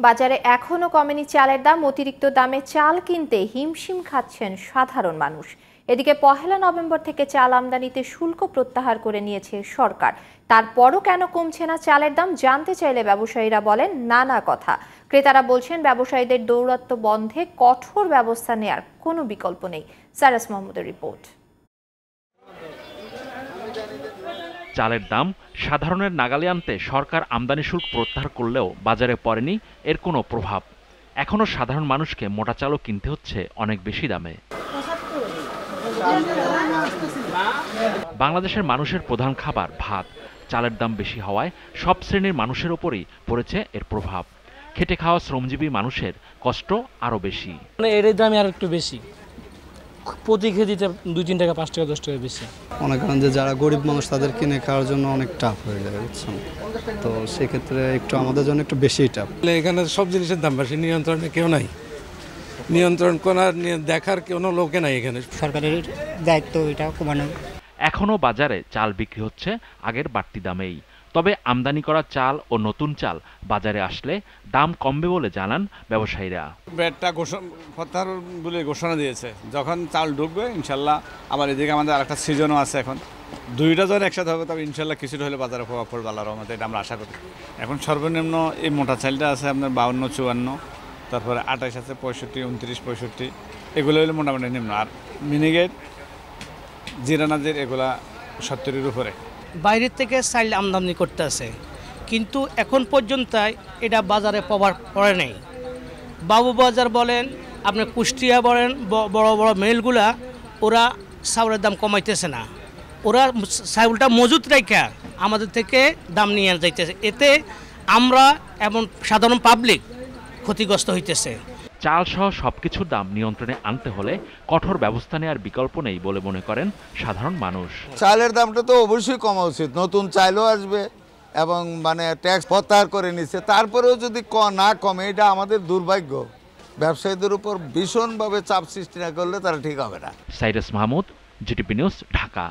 বাজারে এখনো কমেনি চালের দাম। অতিরিক্ত দামে চাল কিনতে হিমশিম খাচ্ছেন সাধারণ মানুষ। এদিকে পহেলা নভেম্বর থেকে চাল আমদানিতে শুল্ক প্রত্যাহার করে নিয়েছে সরকার। তারপরও কেন কমছে না চালের দাম জানতে চাইলে ব্যবসায়ীরা বলেন নানা কথা। ক্রেতারা বলছেন ব্যবসায়ীদের দৌরাত্ম্য বন্ধে কঠোর ব্যবস্থা নেয়ার কোনো বিকল্প নেই। সারাস মাহমুদের রিপোর্ট। চালের দাম সাধারণের নাগালে আনতে সরকার আমদানি শুল্ক প্রত্যাহার করলেও বাজারে পড়েনি এর কোনো প্রভাব। এখনো সাধারণ মানুষকে মোটা চালও কিনতে হচ্ছে অনেক বেশি দামে। বাংলাদেশের মানুষের প্রধান খাবার ভাত। চালের দাম বেশি হওয়ায় সব শ্রেণীর মানুষের ওপরই পড়েছে এর প্রভাব। খেটে খাওয়া শ্রমজীবী মানুষের কষ্ট আরও বেশি। এর দাম আর একটু বেশি, প্রতি কেজিতে 2-3 টাকা 5 টাকা 10 টাকা বেশি। মনে করেন যে যারা গরিব মানুষ তাদের কিনে খাওয়ার জন্য অনেক টাফ হয়ে যায়, বুঝছেন? তো সেক্ষেত্রে একটু আমাদের জন্য একটু বেশিই টাফ। এখানে সব জিনিসের দাম বেশি, নিয়ন্ত্রণে কেউ নাই, নিয়ন্ত্রণ করার দেখার কোনো লোকে নাই। এখানে সরকারের দায়িত্ব এটা কমানো। এখনও বাজারে চাল বিক্রি হচ্ছে আগের বাড়তি দামেই। তবে আমদানি করা চাল ও নতুন চাল বাজারে আসলে দাম কমবে বলে জানান ব্যবসায়ীরা। ব্যাটটা প্রত্যাহার বলে ঘোষণা দিয়েছে, যখন চাল ঢুকবে ইনশাল্লাহ। আবার এদিকে আমাদের আরেকটা সিজনও আছে, এখন দুইটা জন একসাথে হবে, তবে ইনশাল্লাহ কিছুটা হলে বাজারে প্রভাব পড়বে আল্লাহর রহমতে, এটা আমরা আশা করি। এখন সর্বনিম্ন এই মোটা চালটা আছে আপনার 52-54, তারপরে 28 আছে 65, 29, 65, এগুলো হলে মোটামুটি নিম্ন। আর মিনিগেট, জিরানাজির এগুলা 70-এর উপরে। বাইরের থেকে চাল আমদানি করতে আছে, কিন্তু এখন পর্যন্ত এটা বাজারে প্রভাব পড়ে নাই। বাবুবাজার বলেন, আপনার কুষ্টিয়া বলেন, বড় বড় মিলগুলা ওরা চাউলের দাম কমাইতেছে না, ওরা চাউলটা মজুত রেখে আমাদের থেকে দাম নিয়ে যাইতেছে। এতে আমরা এবং সাধারণ পাবলিক ক্ষতিগ্রস্ত হইতেছে। চাল সহ সবকিছুর দাম নিয়ন্ত্রণে আনতে হলে কঠোর ব্যবস্থা নেওয়ার বিকল্প নেই বলে মনে করেন সাধারণ মানুষ। চালের দামটা তো অবশ্যই কমা উচিত, নতুন চালও আসবে এবং ট্যাক্স প্রত্যাহার করে নিচ্ছে, তারপরেও যদি না কমে এটা আমাদের দুর্ভাগ্য। ব্যবসায়ীদের উপর ভীষণভাবে চাপ সৃষ্টি না করলে তারা ঠিক হবে না। Cyrus Mahmud, GTV news, Dhaka.